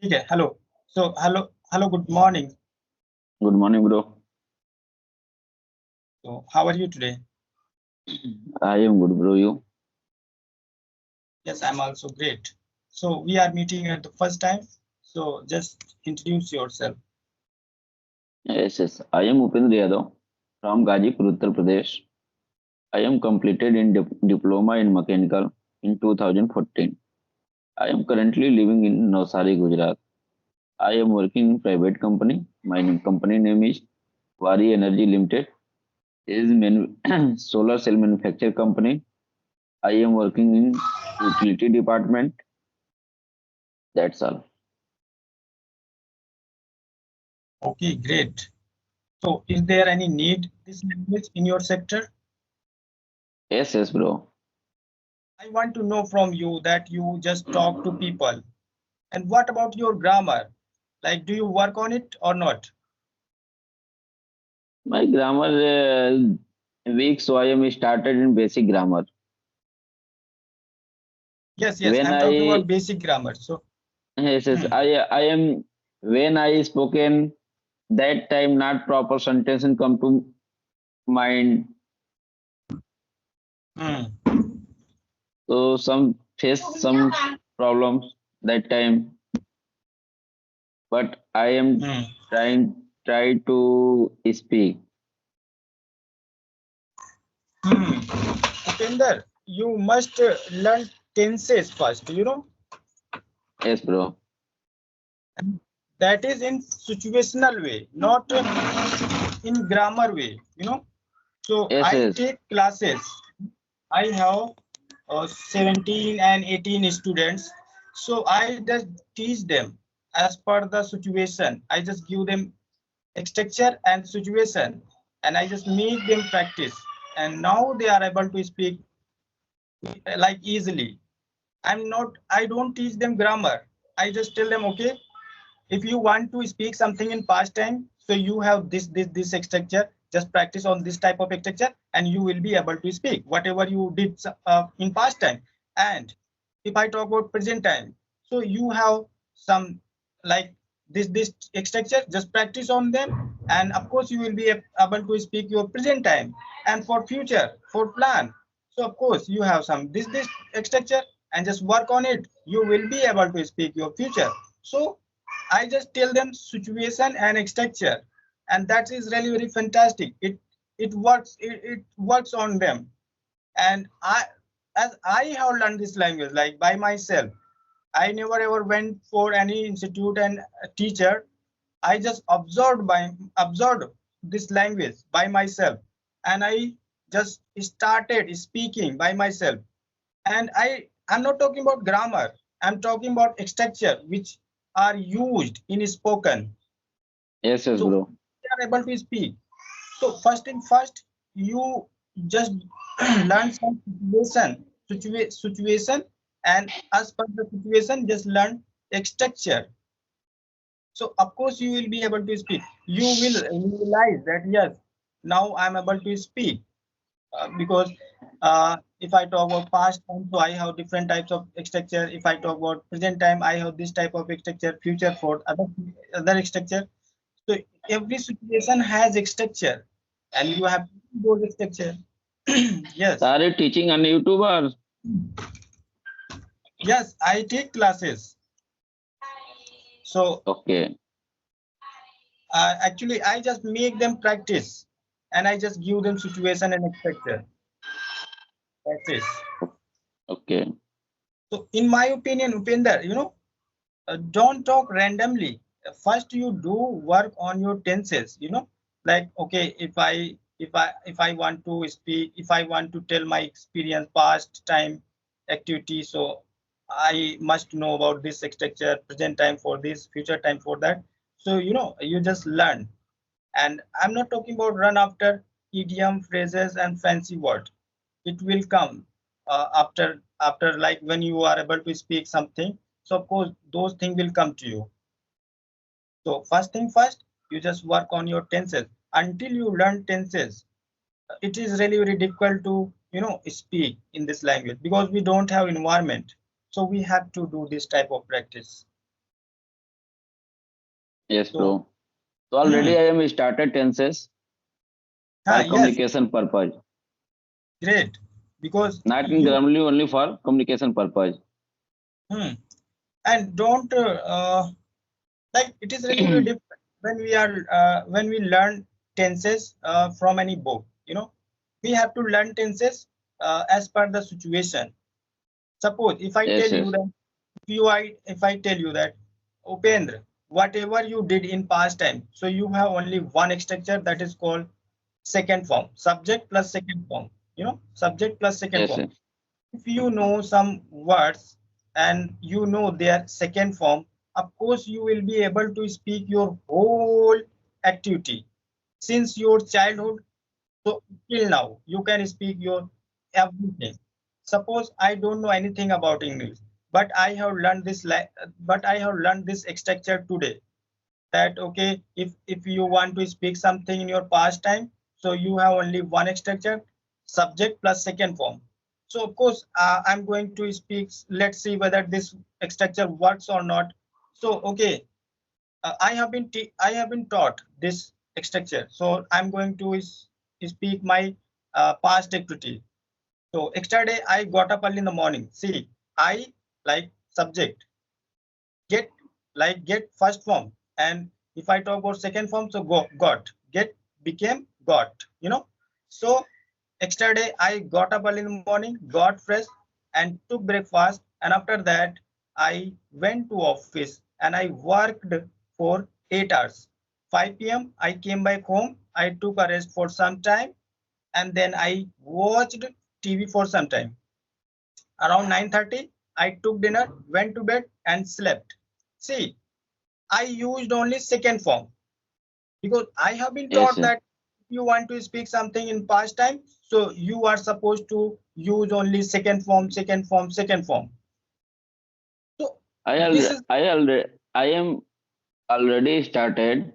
Okay, hello. So, hello, good morning. Good morning, bro. So, how are you today? I am good, bro. You? Yes, I'm also great. So, we are meeting at the first time. So, just introduce yourself. Yes. I am Upendra Yadav from Gazipur, Uttar Pradesh. I am completed in diploma in mechanical in 2014. I am currently living in Navsari, Gujarat. I am working in private company. My company name is Wari Energy Limited. It is solar cell manufacture company. I am working in utility department. That's all. Okay, great. So, is there any need this language in your sector? Yes, bro. I want to know from you that you just talk to people. And what about your grammar? Like, do you work on it or not? My grammar weak, so I am started in basic grammar. Yes, When I'm talking I about basic grammar. So, yes, hmm, I am when I spoken that time not proper sentence and come to mind. hmm, So some face some problems that time, but I am hmm. try to speak. Hmm. Upender, you must learn tenses first, Yes, bro. that is in situational way, not in grammar way. So Yes, I yes, take classes. I have 17 and 18 students. So I just teach them as per the situation. I just give them structure and situation, and I just make them practice. And now they are able to speak like easily. I don't teach them grammar. I just tell them, okay, if you want to speak something in past time, so you have this structure, just practice on this type of structure and you will be able to speak whatever you did in past time. And if I talk about present time, so you have some like this structure, just practice on them, and of course you will be able to speak your present time. And for future, for plan, so of course you have some this structure, and just work on it, you will be able to speak your future. So I just tell them situation and structure, and that is really very fantastic. It works on them. And as I have learned this language like by myself, I never ever went for any institute and a teacher. I just observed this language by myself, and I just started speaking by myself. And I'm not talking about grammar. I'm talking about structure which are used in spoken. yes, So bro. they are able to speak. So first thing first, you just learn some situation, and as per the situation, just learn structure. So of course you will be able to speak. You will realize that yes, now I'm able to speak. Because if I talk about past time, so I have different types of structure. If I talk about present time, I have this type of structure. Future for other structure. So every situation has a structure, and you have those structure. Yes, Are you teaching on YouTube or? yes, I take classes. So Okay, actually, I just make them practice, and I just give them situation and structure. That's it. okay. So in my opinion, Upender, don't talk randomly. First you do work on your tenses. Like, okay, if I want to speak, if I want to tell my experience, past time activity, so I must know about this structure, present time for this, future time for that. So you just learn. And I'm not talking about run after idiom, phrases and fancy word. It will come after like when you are able to speak something. So of course those things will come to you. So first thing first, you just work on your tenses until you learn tenses. It is really very difficult to speak in this language because we don't have environment. So we have to do this type of practice. Yes, So, bro. So already hmm, I am started tenses for yes, communication purpose, great. Because not in you, grammarly only for communication purpose. hmm, and don't like it is really very different when we are when we learn tenses from any book. We have to learn tenses as per the situation. Suppose if I tell Yes, you yes, that if I tell you that Upendra, whatever you did in past time, so you have only one structure that is called second form, subject plus second form. Subject plus second yes, form. yes, If you know some words and you know their second form, of course you will be able to speak your whole activity since your childhood. So till now you can speak your everything. Suppose I don't know anything about English, but I have learned this structure today. That okay, if you want to speak something in your past time, so you have only one structure, subject plus second form. So of course I'm going to speak. Let's see whether this structure works or not. So okay, I have been taught this structure, so I'm going to speak my past activity. So yesterday I got up early in the morning. See, I like subject get get first form, and if I talk about second form, so got get became got. So yesterday I got up early in the morning, got fresh, and took breakfast, and after that I went to office and I worked for 8 hours. 5 p.m. I came back home, I took a rest for some time, and then I watched TV for some time. Around 9:30 I took dinner, went to bed and slept. See, I used only second form because I have been yes, taught yes. that if you want to speak something in past time, so you are supposed to use only second form, second form, second form. So this is I am already started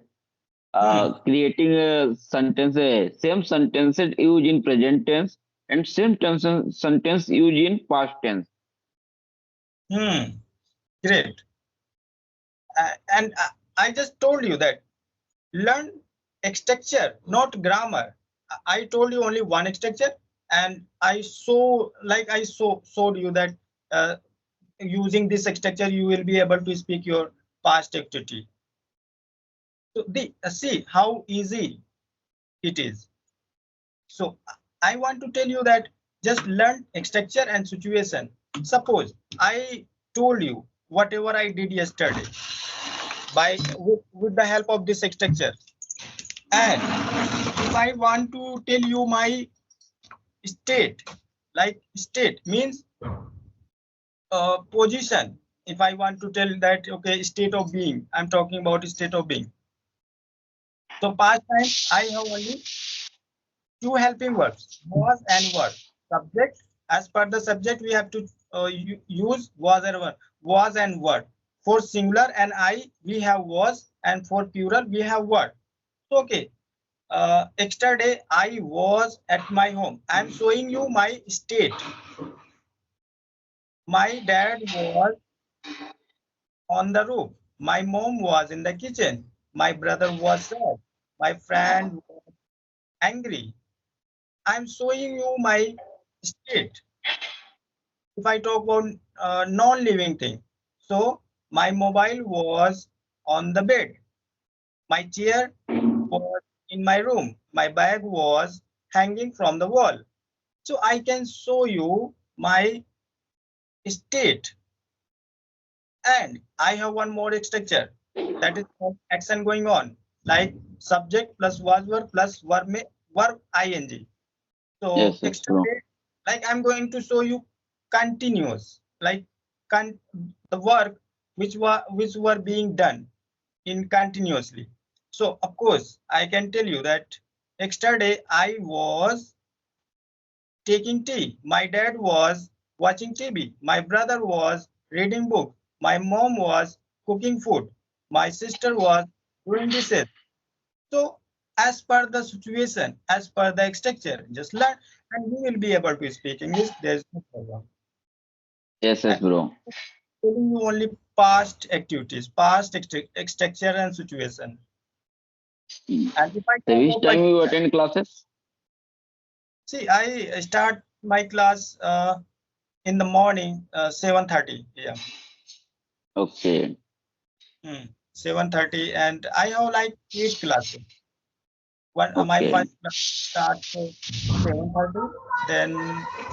hmm, creating a sentence, same sentences used in present tense and sentence used in past tense. great. And I just told you that learn structure, not grammar. I told you only one structure, and I showed you that uh, using this structure you will be able to speak your past activity. So the see how easy it is. So I want to tell you that just learn structure and situation. Suppose I told you whatever I did yesterday with the help of this structure, and if I want to tell you my state, like state means position. If I want to tell that okay, state of being, I'm talking about state of being. So past time I have only two helping verbs, was and were. Subject, as per the subject, we have to use was and were. For singular and I, we have was, and for plural, we have were. So, okay, yesterday I was at my home. I'm showing you my state. My dad was on the roof. My mom was in the kitchen. My brother was sad. My friend was angry. I'm showing you my state. If I talk about non-living thing, so my mobile was on the bed, my chair was in my room, my bag was hanging from the wall. So I can show you my state, and I have one more structure that is called action going on, like subject plus was plus verb ing. So Yes, yes, extra bro. day, like I'm going to show you continuous, like the work which were being done in continuously. So of course I can tell you that yesterday I was taking tea. My dad was watching TV. My brother was reading book. My mom was cooking food. My sister was doing dishes. So as per the situation, as per the structure, just learn and you will be able to speak English. There's no problem. Yes, And yes, bro. telling you only past activities, past structure and situation. And if I So talk which about my, time you attend classes? see, I start my class in the morning, 7:30 a.m. Okay. 7:30, and I have like 8 classes. One, my Okay. first class starts at 7:30, then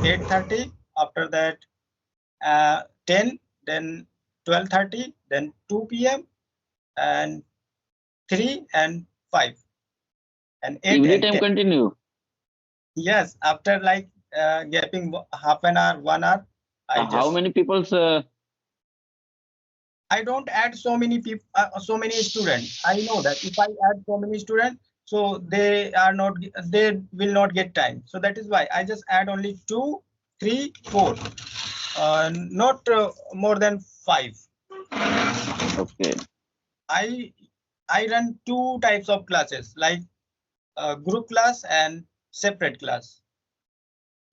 8:30. After that, 10, then 12:30, then 2 p.m. and 3 and 5 and 8 Every and time 10. continue. Yes, after like gapping half an hour, 1 hour, I How just, many people's I don't add so many people, so many students. I know that if I add so many students, so they are not, they will not get time. So that is why I just add only 2, 3, 4, not more than 5. okay. I I run 2 types of classes, like group class and separate class.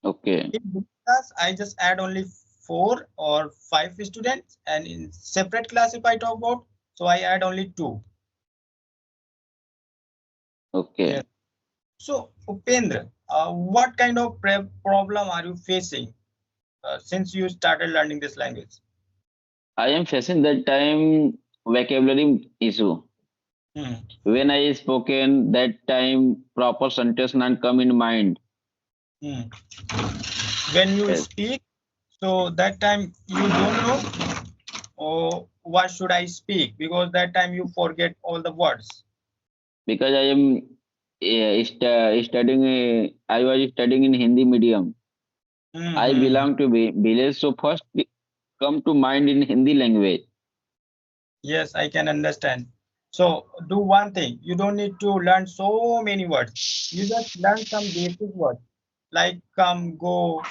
Okay. In group class, I just add only 4 or 5 students, and in separate class, if I talk about, so I add only 2. Okay. Yes. So, Upendra, what kind of problem are you facing since you started learning this language? I am facing that time vocabulary issue. Hmm. When I spoken that time proper sentence not come in mind. Hmm. When you Yes. speak, so that time you don't know, oh, what should I speak? Because that time you forget all the words. Because I am studying I was studying in Hindi medium. I Hmm. belong to village, so first come to mind in Hindi language. Yes, I can understand. So do one thing. You don't need to learn so many words. You just learn some basic words like come, go,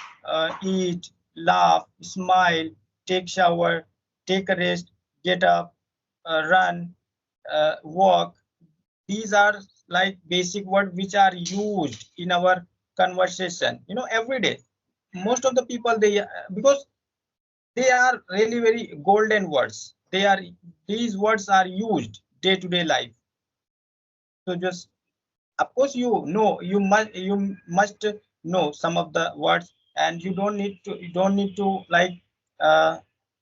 eat, laugh, smile, take shower, take a rest, get up, run, walk. These are like basic words which are used in our conversation, every day. Most of the people, they because they are really very golden words. These words are used day to day life. So just, of course, you must know some of the words, and you don't need to like uh,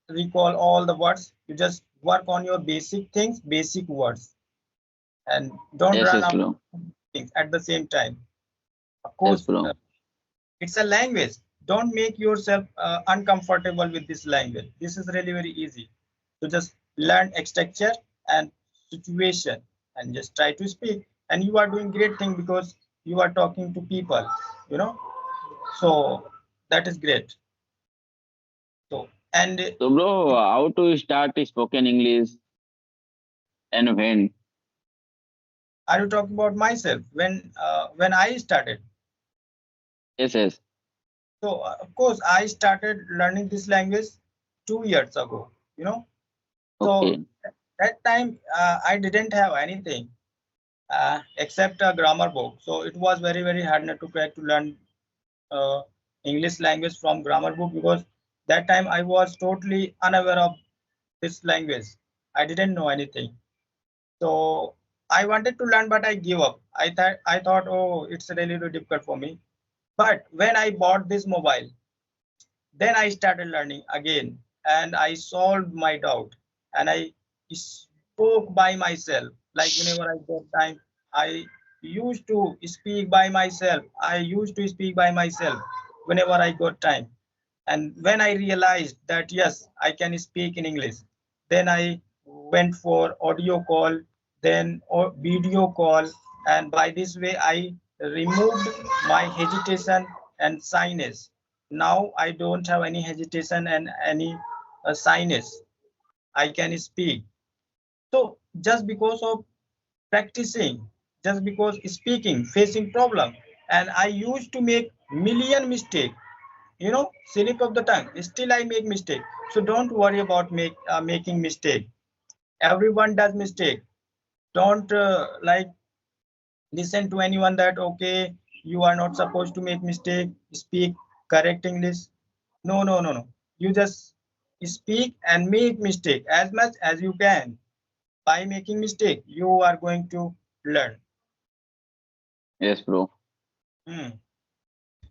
recall all the words. You just work on your basic things, basic words, and don't Yes, run yes, out bro. of things at the same time. Of Yes, course, bro. it's a language. Don't make yourself uncomfortable with this language. This is really very easy. So just learn structure and situation and just try to speak. And you are doing great thing because you are talking to people, you know. So that is great. So, and So, bro, how to start spoken English and when? are you talking about myself when I started? Yes, yes. So of course I started learning this language 2 years ago. You know, so Okay. that time I didn't have anything except a grammar book. So it was very, very hard not to crack to learn uh, English language from grammar book because that time I was totally unaware of this language. I didn't know anything. So I wanted to learn, but I gave up. I thought, oh, it's really, really difficult for me. But when I bought this mobile, then I started learning again, and I solved my doubt, and I spoke by myself. Like whenever I got time, I used to speak by myself. I used to speak by myself whenever I got time. And when I realized that yes, I can speak in English, then I went for audio call, then video call, and by this way I removed my hesitation and shyness. Now I don't have any hesitation and any shyness. I can speak. So just because of practicing, just because speaking, facing problem, and I used to make million mistake, slip of the tongue. Still I make mistake. So don't worry about making mistake. Everyone does mistake. Don't like listen to anyone that okay, you are not supposed to make mistake, speak correct English. No, no, no, no. You just speak and make mistake as much as you can. By making mistake, you are going to learn. Yes, bro. Hmm.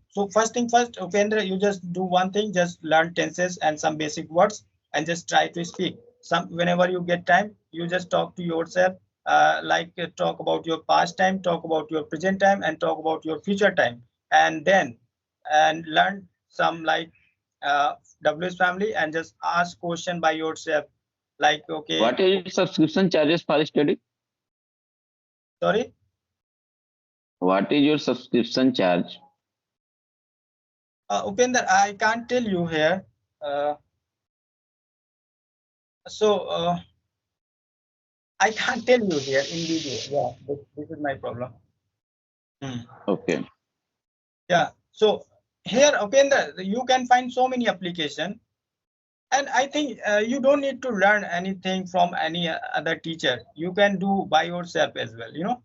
So first thing first, Upendra, you just do one thing, just learn tenses and some basic words and just try to speak. Some whenever you get time, you just talk to yourself, talk about your past time, talk about your present time, and talk about your future time, and then and learn some WS family and just ask question by yourself. Like okay, What is your subscription charges for study? sorry, What is your subscription charge? Upendra, I can't tell you here. Uh, so. I can't tell you here in video. Yeah, this is my problem. Hmm. Okay. Yeah. So here, Upendra, you can find so many application, and I think you don't need to learn anything from any other teacher. You can do by yourself as well. You know.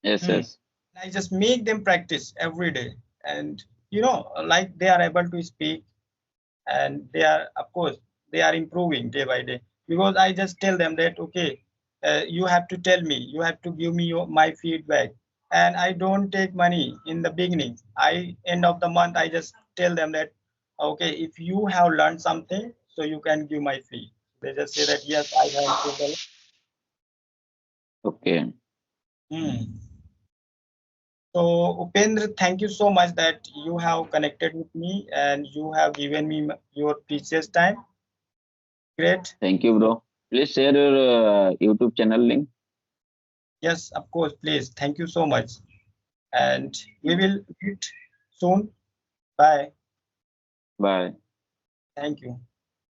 Yes, Hmm. yes. I just make them practice every day, and like they are able to speak, and they are, of course, they are improving day by day, because I just tell them that okay, you have to tell me, you have to give me my feedback, and I don't take money in the beginning. I end of the month I just tell them that okay, if you have learned something, so you can give my fee. They just say that yes, I have improved a lot. Okay. Hmm. So Upendra, thank you so much that you have connected with me and you have given me your precious time. Great. Thank you, bro. Please share your YouTube channel link. Yes, of course, please. Thank you so much. And we will meet soon. Bye. Bye. Thank you.